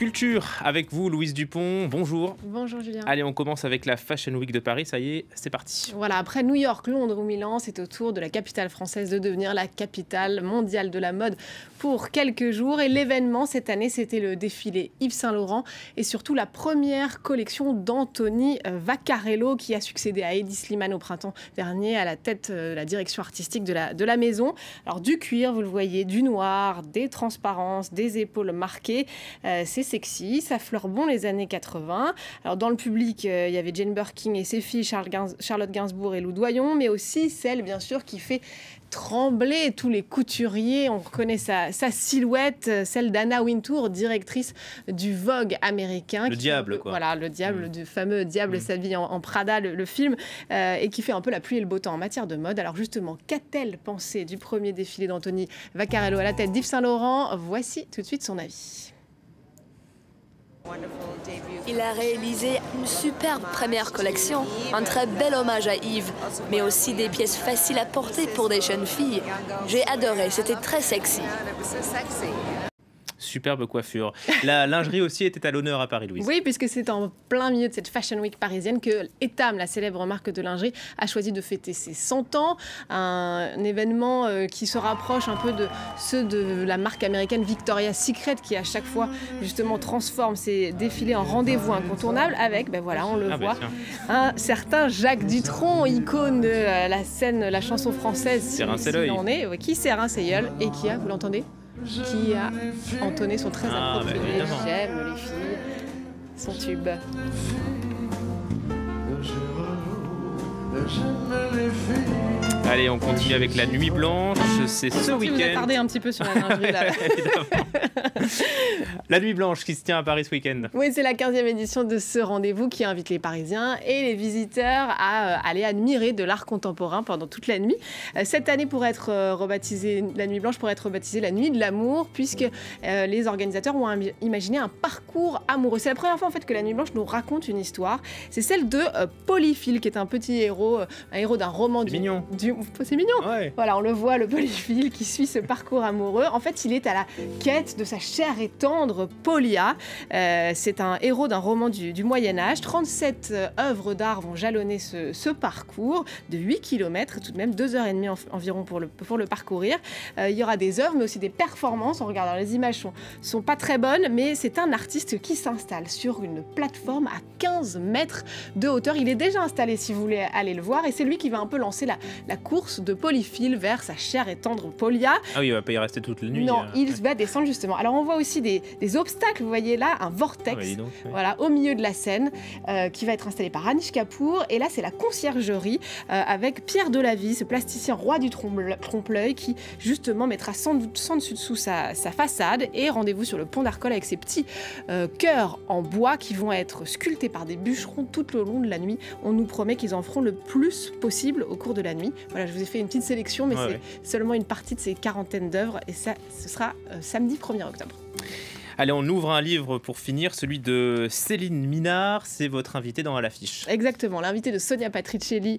Culture, avec vous Louise Dupont, bonjour. Bonjour Julien. Allez, on commence avec la Fashion Week de Paris, ça y est, c'est parti. Voilà, après New York, Londres ou Milan, c'est au tour de la capitale française de devenir la capitale mondiale de la mode pour quelques jours. Et l'événement cette année, c'était le défilé Yves Saint Laurent et surtout la première collection d'Anthony Vaccarello qui a succédé à Hedi Slimane au printemps dernier à la tête de la direction artistique de la maison. Alors du cuir, vous le voyez, du noir, des transparences, des épaules marquées, c'est sexy, ça fleure bon les années 80. Alors dans le public, il y avait Jane Birkin et ses filles, Charlotte Gainsbourg et Lou Doyon, mais aussi celle, bien sûr, qui fait trembler tous les couturiers. On reconnaît sa silhouette, celle d'Anna Wintour, directrice du Vogue américain. Le diable, quoi. Voilà, le diable, du fameux Diable s'habille en Prada, le film, et qui fait un peu la pluie et le beau temps en matière de mode. Alors justement, qu'a-t-elle pensé du premier défilé d'Anthony Vaccarello à la tête d'Yves Saint Laurent? Voici tout de suite son avis. Il a réalisé une superbe première collection, un très bel hommage à Yves, mais aussi des pièces faciles à porter pour des jeunes filles. J'ai adoré, c'était très sexy. Superbe coiffure. La lingerie aussi était à l'honneur à Paris, Louise. Oui, puisque c'est en plein milieu de cette Fashion Week parisienne que Etam, la célèbre marque de lingerie, a choisi de fêter ses 100 ans. Un événement qui se rapproche un peu de ceux de la marque américaine Victoria's Secret, qui à chaque fois justement transforme ses défilés en rendez-vous incontournables avec, ben voilà, on le voit, un certain Jacques Dutronc, icône de la scène, la chanson française, qui s'est rincé l'œil et qui a, vous l'entendez, qui a entonné son très approprié « J'aime les filles », son tube. Allez, on continue avec la Nuit Blanche, c'est ce week-end. Vous attardez un petit peu sur la lingerie là. La Nuit Blanche qui se tient à Paris ce week-end. Oui, c'est la 15e édition de ce rendez-vous qui invite les Parisiens et les visiteurs à aller admirer de l'art contemporain pendant toute la nuit. Cette année, pour être rebaptisée la Nuit Blanche, pourrait être rebaptisée la Nuit de l'amour, puisque les organisateurs ont imaginé un parcours amoureux. C'est la première fois en fait que la Nuit Blanche nous raconte une histoire. C'est celle de Polyphile, qui est un petit héros, un héros d'un roman c'est mignon. Ouais. Voilà, on le voit, le Polyphile qui suit ce parcours amoureux. En fait, il est à la quête de sa chère et tendre Polia. C'est un héros d'un roman du Moyen-Âge. 37 œuvres d'art vont jalonner ce parcours de 8 km, tout de même 2h30 environ pour le parcourir. Il y aura des œuvres, mais aussi des performances. On regarde, alors, les images sont pas très bonnes, mais c'est un artiste qui s'installe sur une plateforme à 15 mètres de hauteur. Il est déjà installé, si vous voulez aller le voir, et c'est lui qui va un peu lancer la course de Polyphile vers sa chère et tendre Polia. Ah oui, il va pas y rester toute la nuit. Non, il va descendre justement. Alors on voit aussi des obstacles, vous voyez là, un vortex, voilà, au milieu de la scène, qui va être installé par Anish Kapoor. Et là, c'est la conciergerie avec Pierre Delavie, ce plasticien roi du trompe-l'œil, qui justement mettra sans dessus dessous sa façade. Et rendez-vous sur le pont d'Arcole avec ces petits cœurs en bois qui vont être sculptés par des bûcherons tout le long de la nuit. On nous promet qu'ils en feront le plus possible au cours de la nuit. Voilà, je vous ai fait une petite sélection, mais c'est seulement une partie de ces quarantaines d'œuvres, et ça, ce sera samedi 1er octobre. Allez, on ouvre un livre pour finir, celui de Céline Minard, c'est votre invitée dans À l'affiche. Exactement, l'invitée de Sonia Patricelli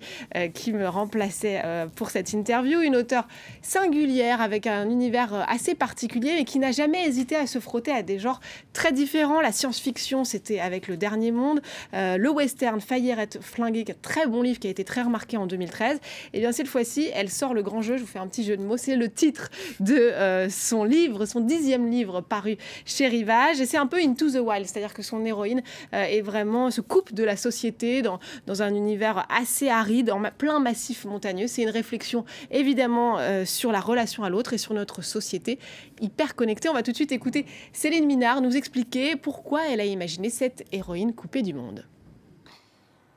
qui me remplaçait pour cette interview, une auteure singulière avec un univers assez particulier et qui n'a jamais hésité à se frotter à des genres très différents. La science-fiction, c'était avec Le Dernier Monde, le western, Faillir être flingué, qui est un très bon livre qui a été très remarqué en 2013. Et bien cette fois-ci, elle sort le grand jeu, je vous fais un petit jeu de mots, c'est le titre de son livre, son 10e livre paru chez Rivage, et c'est un peu Into the Wild, c'est-à-dire que son héroïne est vraiment se coupe de la société dans un univers assez aride, en plein massif montagneux. C'est une réflexion évidemment sur la relation à l'autre et sur notre société hyper connectée. On va tout de suite écouter Céline Minard nous expliquer pourquoi elle a imaginé cette héroïne coupée du monde.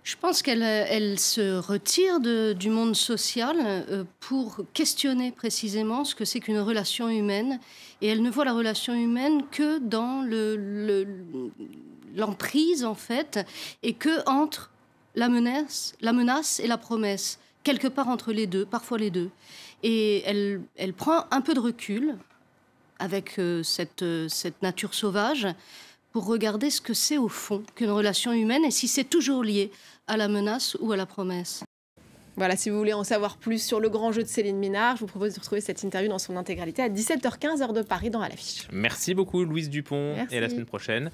Je pense qu'elle se retire du monde social pour questionner précisément ce que c'est qu'une relation humaine. Et elle ne voit la relation humaine que dans l'emprise, en fait, et que entre la menace et la promesse, quelque part entre les deux, parfois les deux. Et elle prend un peu de recul avec cette nature sauvage pour regarder ce que c'est au fond qu'une relation humaine et si c'est toujours lié à la menace ou à la promesse. Voilà, si vous voulez en savoir plus sur le grand jeu de Céline Minard, je vous propose de retrouver cette interview dans son intégralité à 17h15 heure de Paris dans À l'affiche. Merci beaucoup Louise Dupont, Merci. et à la semaine prochaine.